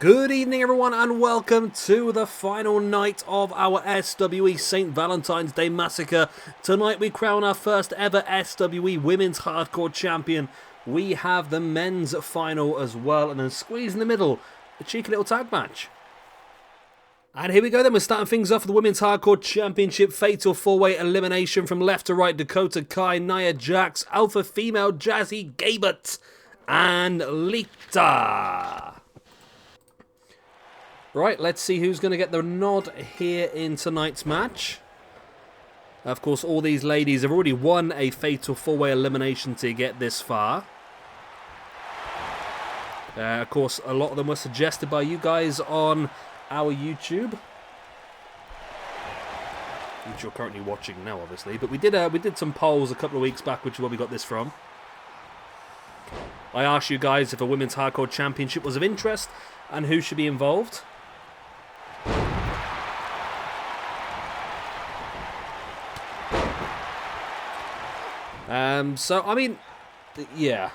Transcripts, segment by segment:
Good evening everyone and welcome to the final night of our SWE St. Valentine's Day Massacre. Tonight we crown our first ever SWE Women's Hardcore Champion. We have the men's final as well, and then squeeze in the middle, a cheeky little tag match. And here we go then, we're starting things off with the Women's Hardcore Championship. Fatal 4-way elimination from left to right. Dakota, Kai, Nia Jax, Alpha Female, Jazzy, Gabert, and Lita. Right, let's see who's going to get the nod here in tonight's match. Of course, all these ladies have already won a Fatal 4-way elimination to get this far. Of course, a lot of them were suggested by you guys on our YouTube, which you're currently watching now, obviously. But we did some polls a couple of weeks back, which is where we got this from. I asked you guys if a Women's Hardcore Championship was of interest and who should be involved. So, I mean, yeah.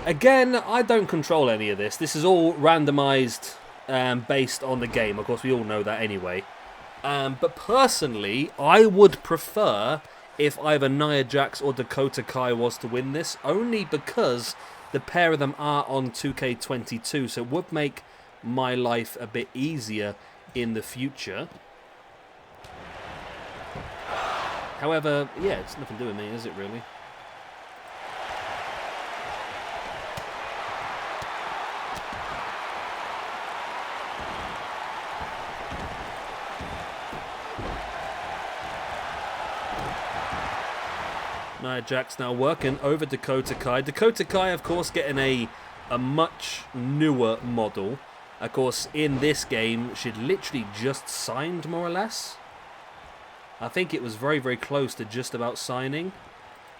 Again, I don't control any of this. This is all randomized based on the game. Of course, we all know that anyway. But personally, I would prefer if either Nia Jax or Dakota Kai was to win this, only because the pair of them are on 2K22, so it would make my life a bit easier in the future. However, yeah, it's nothing to do with me, is it really? Nia Jax now working over Dakota Kai. Dakota Kai, of course, getting a much newer model. Of course, in this game, she'd literally just signed, more or less. I think it was very, very close to just about signing.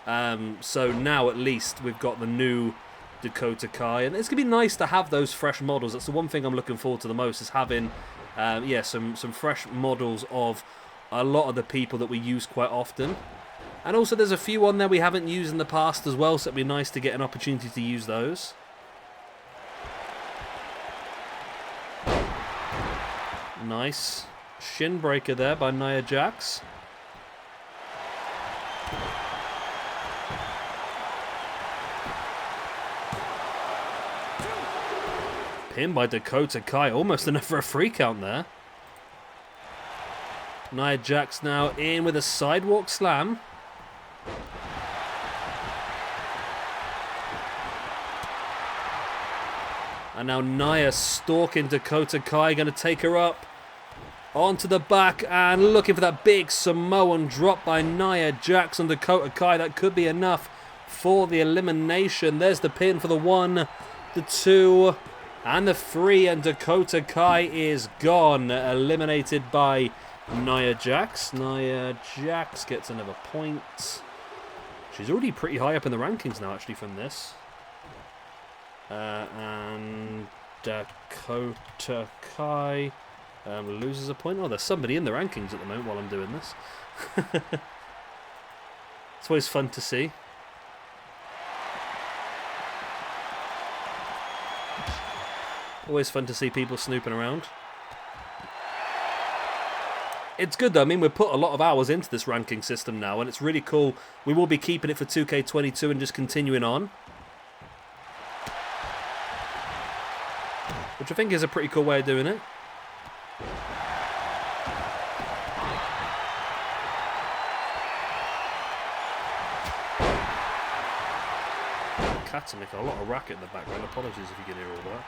So now, at least, we've got the new Dakota Kai. And it's going to be nice to have those fresh models. That's the one thing I'm looking forward to the most, is having some fresh models of a lot of the people that we use quite often. And also there's a few on there we haven't used in the past as well, so it'd be nice to get an opportunity to use those. Nice shin breaker there by Nia Jax. Pin by Dakota Kai, almost enough for a free count there. Nia Jax now in with a sidewalk slam. And now Nia stalking Dakota Kai, going to take her up onto the back and looking for that big Samoan drop by Nia Jax on Dakota Kai. That could be enough for the elimination. There's the pin for the 1, the 2, and the 3, and Dakota Kai is gone, eliminated by Nia Jax. Nia Jax gets another point. She's already pretty high up in the rankings now, actually, from this. And Dakota Kai loses a point. Oh, there's somebody in the rankings at the moment while I'm doing this. It's always fun to see. Always fun to see people snooping around. It's good though. I mean, we've put a lot of hours into this ranking system now, and it's really cool. We will be keeping it for 2K22 and just continuing on, which I think is a pretty cool way of doing it. Cats are making a lot of racket in the background. Apologies if you can hear all that.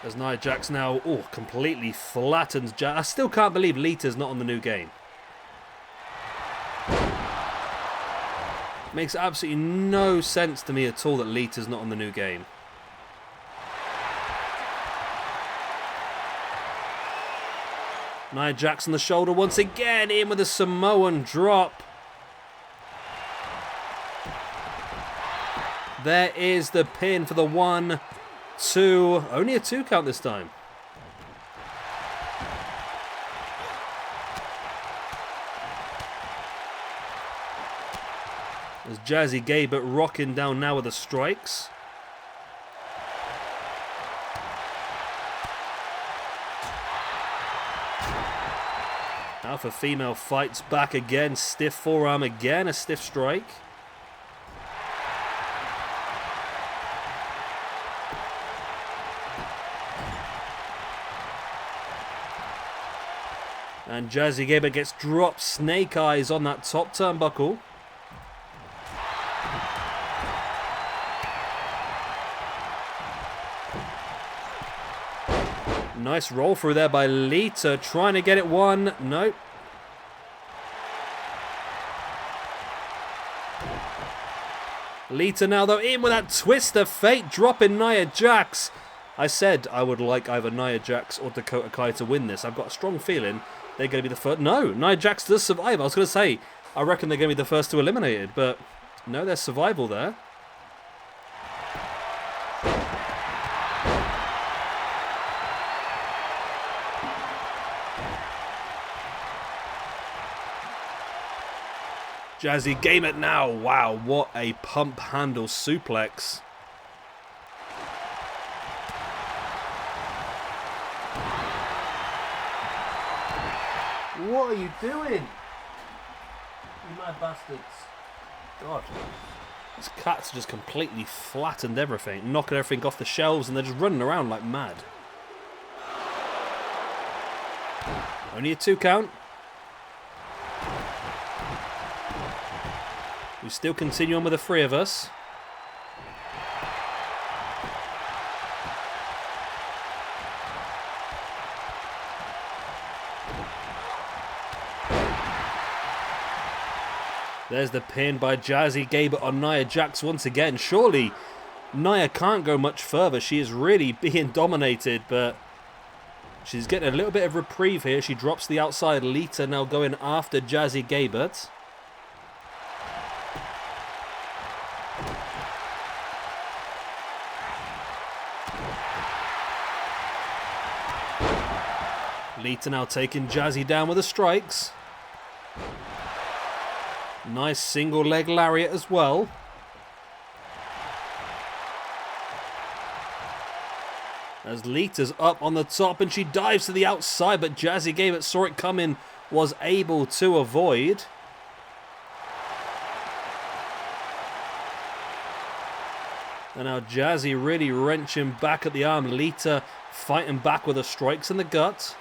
As Nia Jax now, completely flattens Jax. I still can't believe Lita's not on the new game. Makes absolutely no sense to me at all that Lita's not on the new game. Nia Jax on the shoulder once again, in with a Samoan drop. There is the pin for the 1, 2, only a 2 count this time. As Jazzy Gabert rocking down now with the strikes. Alpha female fights back again. Stiff forearm again. A stiff strike. And Jazzy Gabert gets dropped snake eyes on that top turnbuckle. Nice roll through there by Lita, trying to get it one. Nope. Lita now though in with that twist of fate, dropping Nia Jax. I said I would like either Nia Jax or Dakota Kai to win this. I've got a strong feeling they're going to be the first. No, Nia Jax does survive. I was going to say, I reckon they're going to be the first to eliminate it, but no, there's survival there. Jazzy Gabert now. Wow, what a pump handle suplex. What are you doing? You mad bastards. God. These cats just completely flattened everything, knocking everything off the shelves, and they're just running around like mad. Only a 2 count. We still continue on with the 3 of us. There's the pin by Jazzy Gabert on Nia Jax once again. Surely Nia can't go much further. She is really being dominated, but she's getting a little bit of reprieve here. She drops the outside. Lita now going after Jazzy Gabert. Lita now taking Jazzy down with the strikes. Nice single leg lariat as well. As Lita's up on the top and she dives to the outside, but Jazzy Gabert saw it coming, was able to avoid. And now Jazzy really wrenching back at the arm. Lita fighting back with her strikes in the gut.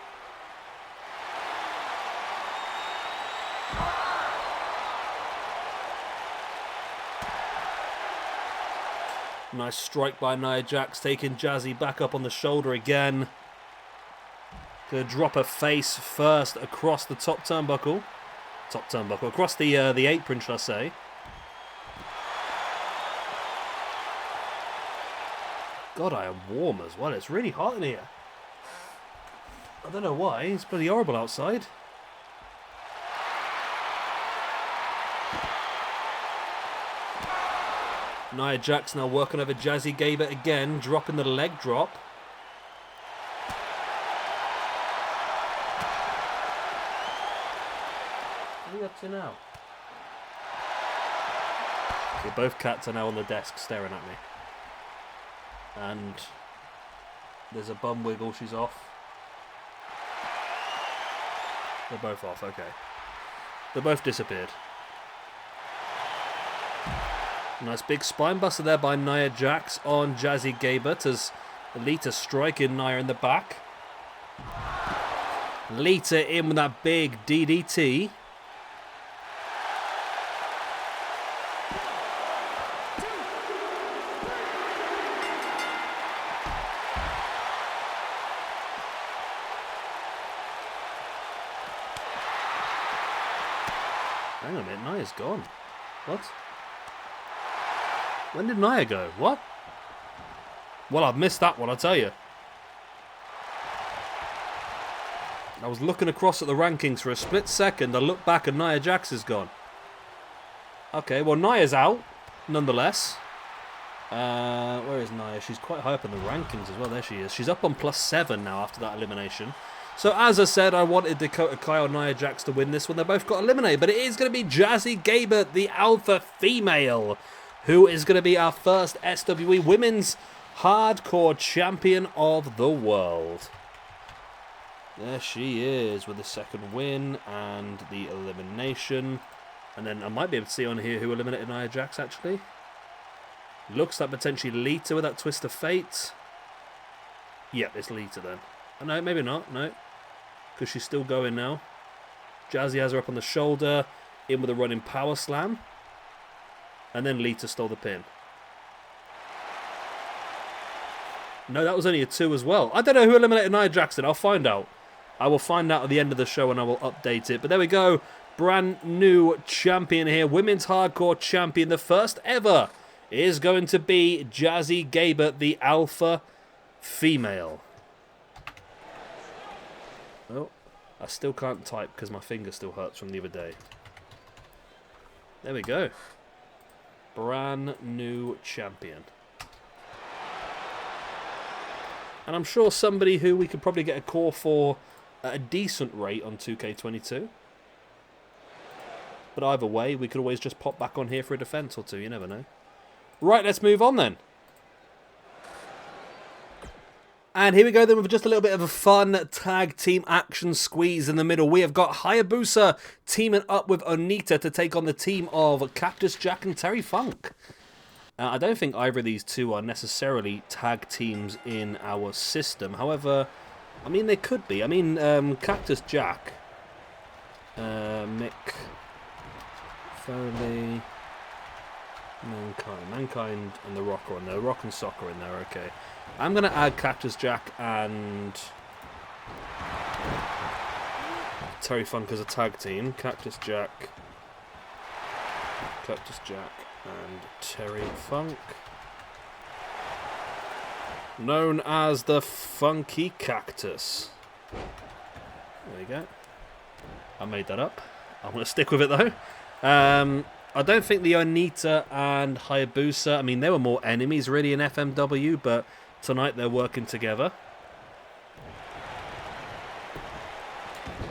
Nice strike by Nia Jax, taking Jazzy back up on the shoulder again. Gonna drop her face first across the top turnbuckle. Across the apron, shall I say. God, I am warm as well. It's really hot in here. I don't know why. It's bloody horrible outside. Nia Jax now working over Jazzy Gabert again, dropping the leg drop. What are you up to now? Okay, both cats are now on the desk staring at me. And there's a bum wiggle, she's off. They're both off, okay. They both disappeared. Nice big spine buster there by Nia Jax on Jazzy Gabert as Lita striking Nia in the back. Lita in with that big DDT. Hang on a minute, Nia's gone. What? When did Nia go? What? Well, I've missed that one, I'll tell you. I was looking across at the rankings for a split second. I looked back and Nia Jax is gone. Okay, well, Nia's out, nonetheless. Where is Nia? She's quite high up in the rankings as well. There she is. She's up on +7 now after that elimination. So, as I said, I wanted Dakota Kai or Nia Jax to win this one. They both got eliminated, but it is going to be Jazzy Gabert, the alpha female, who is going to be our first SWE Women's Hardcore Champion of the World. There she is with the second win and the elimination. And then I might be able to see on here who eliminated Nia Jax, actually. Looks like potentially Lita with that twist of fate. Yep, it's Lita then. Oh, no, maybe not. No. Because she's still going now. Jazzy has her up on the shoulder. In with a running power slam. And then Lita stole the pin. No, that was only a 2 as well. I don't know who eliminated Nia Jax. I'll find out. I will find out at the end of the show and I will update it. But there we go. Brand new champion here. Women's Hardcore Champion. The first ever is going to be Jazzy Gabert, the alpha female. Oh, I still can't type because my finger still hurts from the other day. There we go. Brand new champion. And I'm sure somebody who we could probably get a call for at a decent rate on 2K22. But either way, we could always just pop back on here for a defense or two. You never know. Right, let's move on then. And here we go then with just a little bit of a fun tag team action squeeze in the middle. We have got Hayabusa teaming up with Onita to take on the team of Cactus Jack and Terry Funk. I don't think either of these two are necessarily tag teams in our system. However, I mean, they could be. I mean, Cactus Jack, Mick Foley, Mankind and The Rock are in there. Rock and Sock are in there, okay. I'm going to add Cactus Jack and Terry Funk as a tag team. Cactus Jack and Terry Funk. Known as the Funky Cactus. There you go. I made that up. I'm going to stick with it though. I don't think the Onita and Hayabusa, I mean, they were more enemies really in FMW, but tonight they're working together.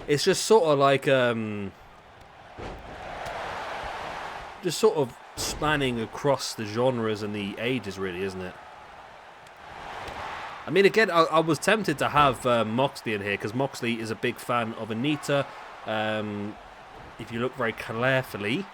It's just sort of like, just sort of spanning across the genres and the ages really, isn't it? I mean, again, I was tempted to have Moxley in here because Moxley is a big fan of Onita. If you look very carefully,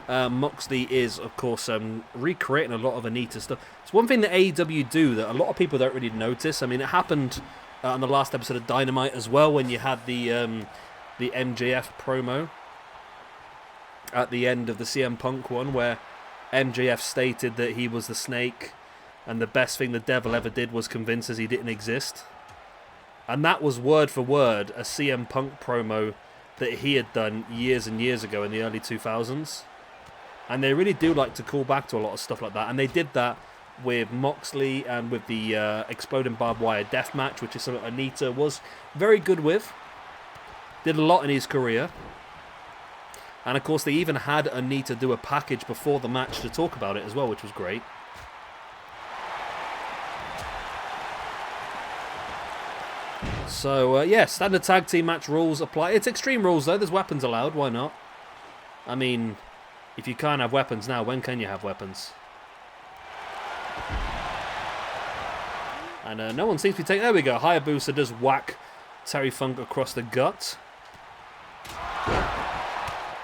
Moxley is, of course, recreating a lot of Onita stuff. It's one thing that AEW do that a lot of people don't really notice. I mean, it happened on the last episode of Dynamite as well when you had the MJF promo at the end of the CM Punk one where MJF stated that he was the snake and the best thing the devil ever did was convince us he didn't exist. And that was word for word a CM Punk promo that he had done years and years ago in the early 2000s. And they really do like to call back to a lot of stuff like that. And they did that with Moxley and with the Exploding Barbed Wire Death Match, which is something Onita was very good with. Did a lot in his career. And of course they even had Onita do a package before the match to talk about it as well, which was great. So, yeah, standard tag team match rules apply. It's Extreme Rules, though. There's weapons allowed. Why not? I mean, if you can't have weapons now, when can you have weapons? And no one seems to be taking... There we go. Hayabusa does whack Terry Funk across the gut.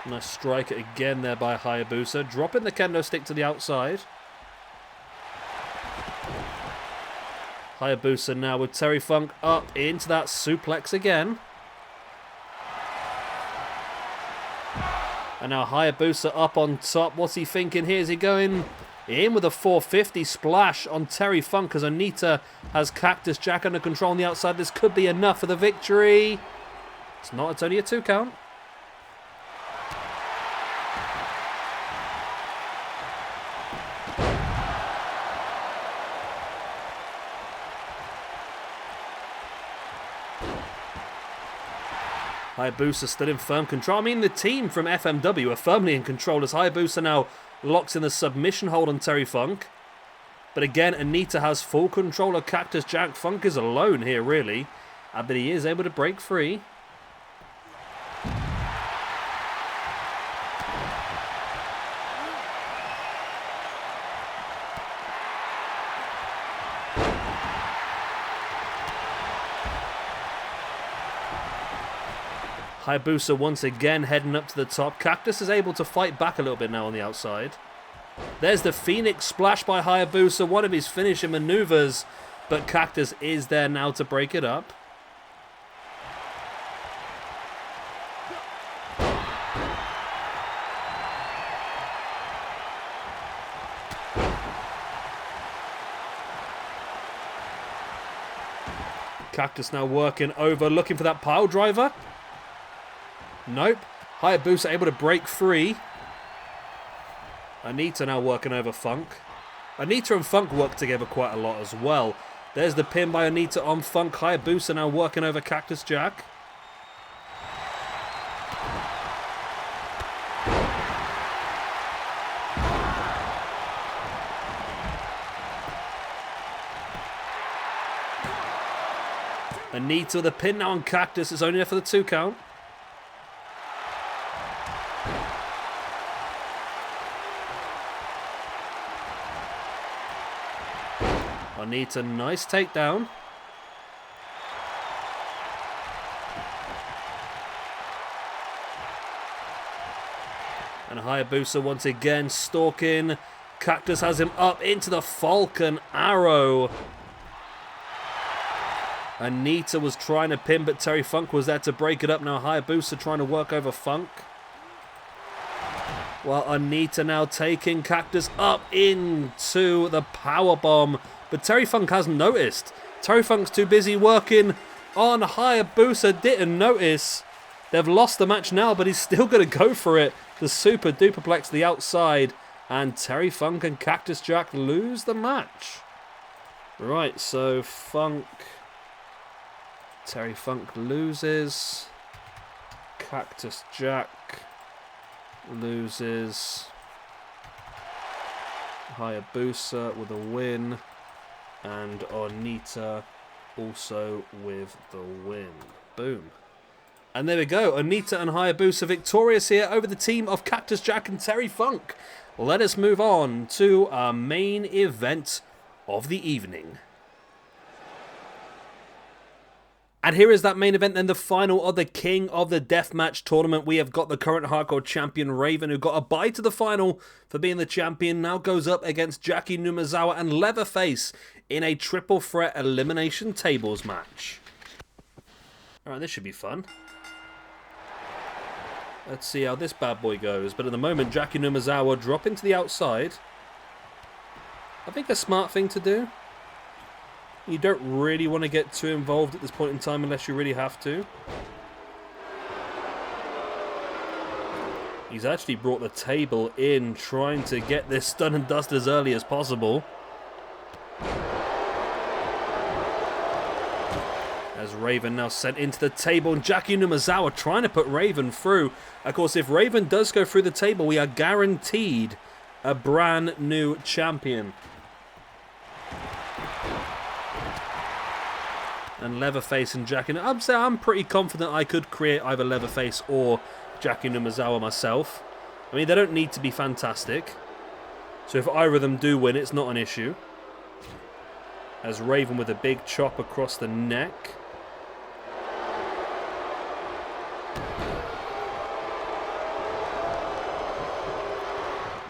Nice strike again there by Hayabusa. Dropping the kendo stick to the outside. Hayabusa now with Terry Funk up into that suplex again. And now Hayabusa up on top. What's he thinking here? Is he going in with a 450 splash on Terry Funk as Onita has Cactus Jack under control on the outside? This could be enough for the victory. It's not. It's only a 2 count. Hayabusa still in firm control. I mean, the team from FMW are firmly in control as Hayabusa now locks in the submission hold on Terry Funk. But again, Onita has full control of Cactus Jack. Funk is alone here, really. But he is able to break free. Hayabusa once again heading up to the top. Cactus is able to fight back a little bit now on the outside. There's the Phoenix Splash by Hayabusa, one of his finishing maneuvers, but Cactus is there now to break it up. Cactus now working over, looking for that pile driver. Nope. Hayabusa able to break free. Onita now working over Funk. Onita and Funk work together quite a lot as well. There's the pin by Onita on Funk. Hayabusa now working over Cactus Jack. Onita with a pin now on Cactus. It's only there for the 2 count. Onita, nice takedown. And Hayabusa once again stalking. Cactus has him up into the Falcon Arrow. Onita was trying to pin, but Terry Funk was there to break it up. Now Hayabusa trying to work over Funk. While Onita now taking Cactus up into the powerbomb. But Terry Funk hasn't noticed. Terry Funk's too busy working on Hayabusa. Didn't notice. They've lost the match now, but he's still going to go for it. The super duperplex to the outside. And Terry Funk and Cactus Jack lose the match. Right, so Terry Funk loses. Cactus Jack loses. Hayabusa with a win. And Onita also with the win. Boom. And there we go. Onita and Hayabusa victorious here over the team of Cactus Jack and Terry Funk. Let us move on to our main event of the evening. And here is that main event, then the final of the King of the Deathmatch tournament. We have got the current hardcore champion Raven, who got a bye to the final for being the champion, now goes up against Jaki, Numazawa and Leatherface in a triple threat elimination tables match. Alright, this should be fun. Let's see how this bad boy goes. But at the moment, Jaki, Numazawa dropping to the outside. I think a smart thing to do. You don't really want to get too involved at this point in time unless you really have to. He's actually brought the table in, trying to get this stun and dust as early as possible. As Raven now sent into the table, and Jaki Numazawa trying to put Raven through. Of course, if Raven does go through the table, we are guaranteed a brand new champion. And Leatherface and Jaki. I'm pretty confident I could create either Leatherface or Jaki Numazawa myself. I mean, they don't need to be fantastic. So if either of them do win, it's not an issue. As Raven with a big chop across the neck.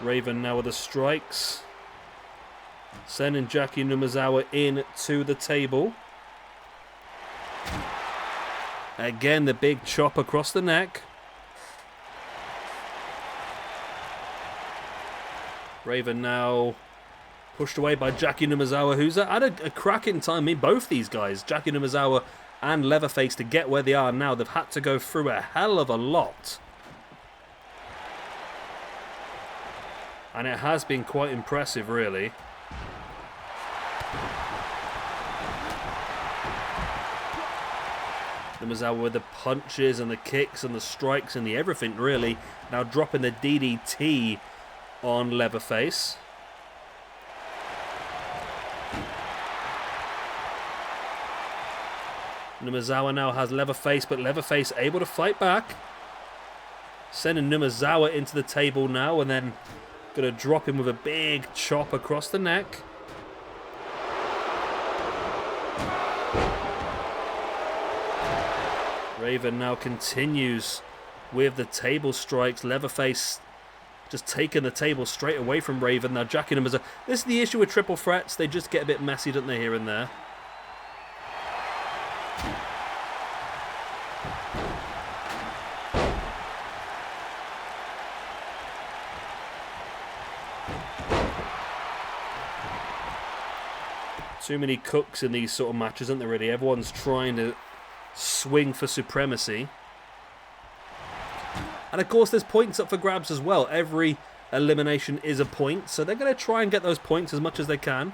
Raven now with the strikes. Sending Jaki Numazawa in to the table. Again, the big chop across the neck. Raven now pushed away by Jaki Numazawa, who's had a cracking time. I mean, both these guys, Jaki Numazawa and Leatherface, to get where they are now, they've had to go through a hell of a lot. And it has been quite impressive, really. Numazawa with the punches and the kicks and the strikes and the everything, really. Now dropping the DDT on Leatherface. Numazawa now has Leatherface, but Leatherface able to fight back. Sending Numazawa into the table now, and then going to drop him with a big chop across the neck. Raven now continues with the table strikes. Leatherface just taking the table straight away from Raven. Now Jaki and Numazawa. This is the issue with triple threats. They just get a bit messy, don't they, here and there. Too many cooks in these sort of matches, aren't there, really? Everyone's trying to swing for supremacy. And of course, there's points up for grabs as well. Every elimination is a point, so they're going to try and get those points as much as they can.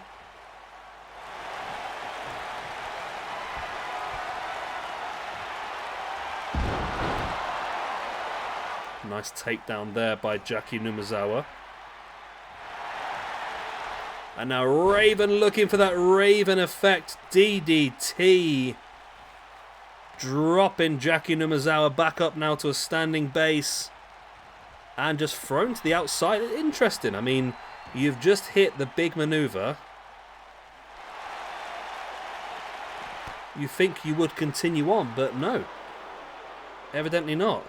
Nice takedown there by Jaki Numazawa. And now Raven looking for that Raven effect DDT. Dropping Jaki Numazawa back up now to a standing base. And just thrown to the outside. Interesting. I mean, you've just hit the big maneuver. You think you would continue on, but no. Evidently not.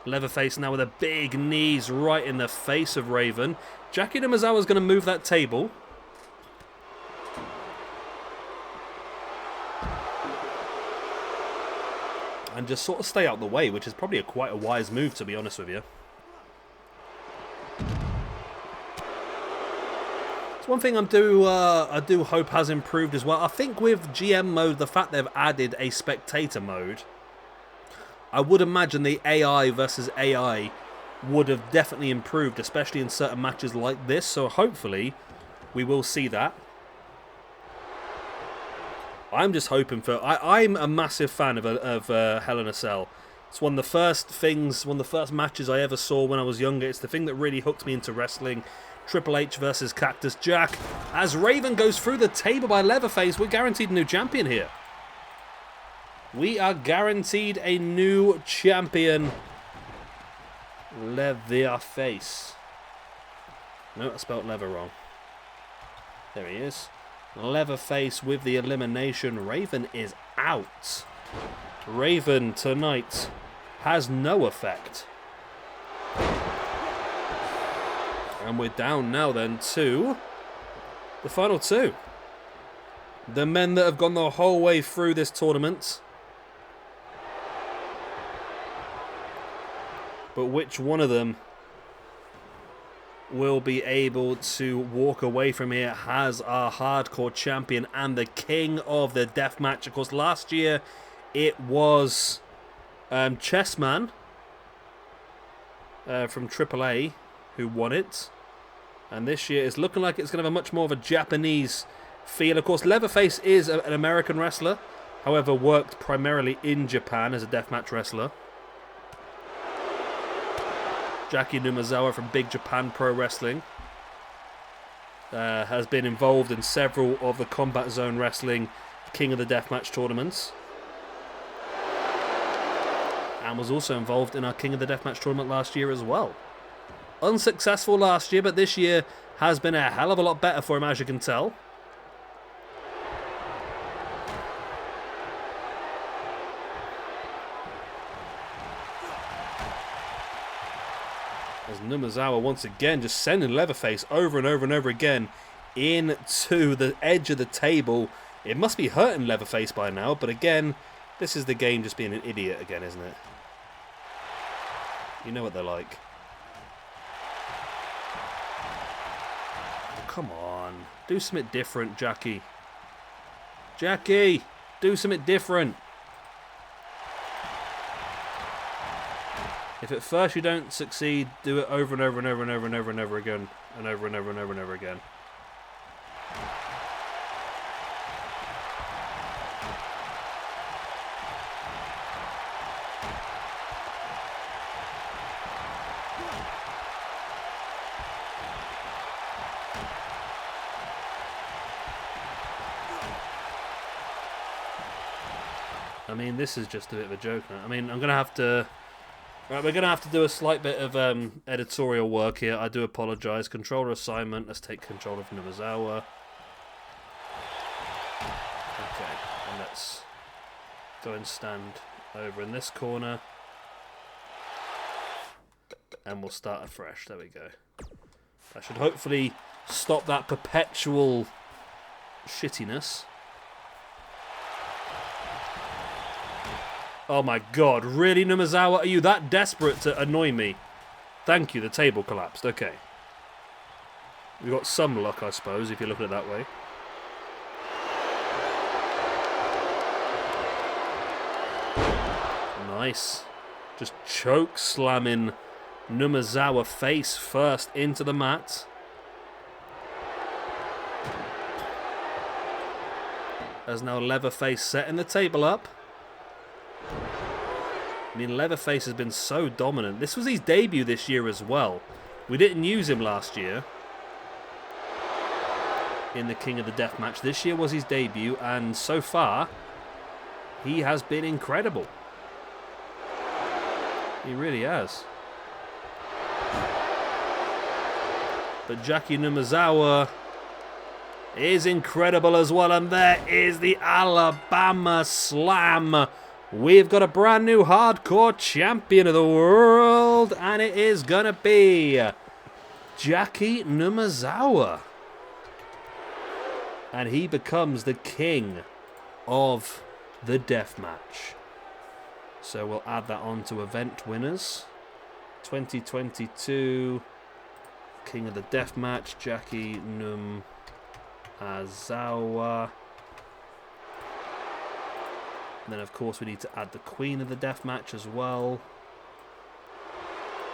Leatherface now with a big knees right in the face of Raven. Jaki Numazawa is going to move that table. And just sort of stay out the way, which is probably quite a wise move, to be honest with you. It's one thing I do hope has improved as well. I think with GM mode, the fact they've added a spectator mode, I would imagine the AI versus AI would have definitely improved, especially in certain matches like this. So hopefully we will see that. I'm just hoping for... I'm a massive fan of Hell in a Cell. It's one of the first things, one of the first matches I ever saw when I was younger. It's the thing that really hooked me into wrestling. Triple H versus Cactus Jack. As Raven goes through the table by Leatherface, we're guaranteed a new champion here. We are guaranteed a new champion. Leatherface. No, I spelled leather wrong. There he is. Leatherface with the elimination. Raven is out. Raven tonight has no effect. And we're down now then to the final two. The men that have gone the whole way through this tournament. But which one of them will be able to walk away from here as our hardcore champion and the king of the deathmatch? Of course, last year it was Chessman from AAA who won it. And this year it's looking like it's going to have a much more of a Japanese feel. Of course, Leatherface is an American wrestler, however, worked primarily in Japan as a deathmatch wrestler. Jaki Numazawa from Big Japan Pro Wrestling has been involved in several of the Combat Zone Wrestling King of the Deathmatch tournaments. And was also involved in our King of the Deathmatch tournament last year as well. Unsuccessful last year, but this year has been a hell of a lot better for him, as you can tell. As Numazawa once again just sending Leatherface over and over and over again into the edge of the table. It must be hurting Leatherface by now, but again, this is the game just being an idiot again, isn't it? You know what they're like. Oh, come on. Do something different, Jaki. Jaki! Do something different. If at first you don't succeed, do it over and over and over and over and over and over again. And over and over and over and over again. I mean, this is just a bit of a joke now. I mean, I'm going to have to Right, we're going to have to do a slight bit of editorial work here. I do apologise. Controller assignment. Let's take control of Numazawa. Okay, and let's go and stand over in this corner. And we'll start afresh. There we go. That should hopefully stop that perpetual shittiness. Oh my god, really, Numazawa? Are you that desperate to annoy me? Thank you, the table collapsed. Okay. We've got some luck, I suppose, if you look at it that way. Nice. Just choke slamming Numazawa face first into the mat. As now Leatherface setting the table up. I mean, Leatherface has been so dominant. This was his debut this year as well. We didn't use him last year in the King of the Death match. This year was his debut, and so far, he has been incredible. He really has. But Jaki Numazawa is incredible as well, and there is the Alabama Slam. We've got a brand new hardcore champion of the world, and it is going to be Jaki Numazawa. And he becomes the king of the deathmatch. So we'll add that on to event winners. 2022 King of the Deathmatch, Jaki Numazawa. And then, of course, we need to add the Queen of the Deathmatch as well,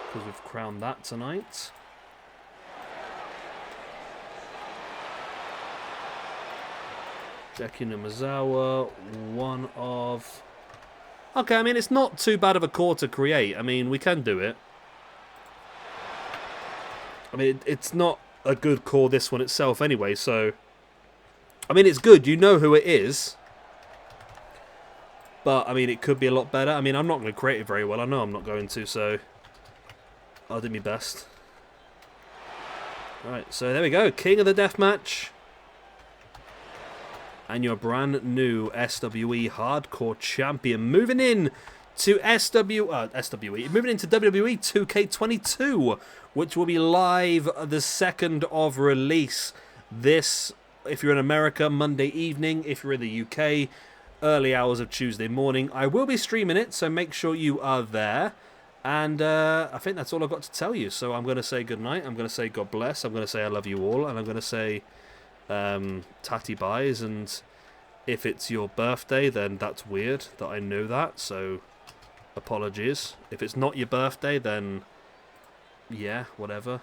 because we've crowned that tonight. Jaki Numazawa, one of... Okay, I mean, it's not too bad of a core to create. I mean, we can do it. I mean, it's not a good core, this one itself, anyway, so... I mean, it's good. You know who it is. But, I mean, it could be a lot better. I mean, I'm not going to create it very well. I know I'm not going to, so I'll do my best. Alright, so there we go. King of the Deathmatch. And your brand new SWE Hardcore Champion. Moving in to moving into WWE 2K22, which will be live the 2nd of release. This, if you're in America, Monday evening. If you're in the UK, early hours of Tuesday morning. I will be streaming it, so make sure you are there. And I think that's all I've got to tell you. So I'm going to say goodnight. I'm going to say God bless. I'm going to say I love you all. And I'm going to say tatty buys. And if it's your birthday, then that's weird that I know that. So apologies. If it's not your birthday, then yeah, whatever.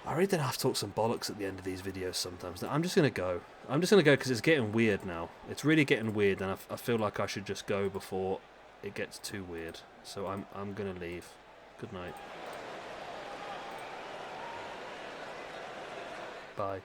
I really don't have to talk some bollocks at the end of these videos sometimes. I'm just going to go. I'm just going to go because it's getting weird now. It's really getting weird, and I feel like I should just go before it gets too weird. So I'm going to leave. Good night. Bye.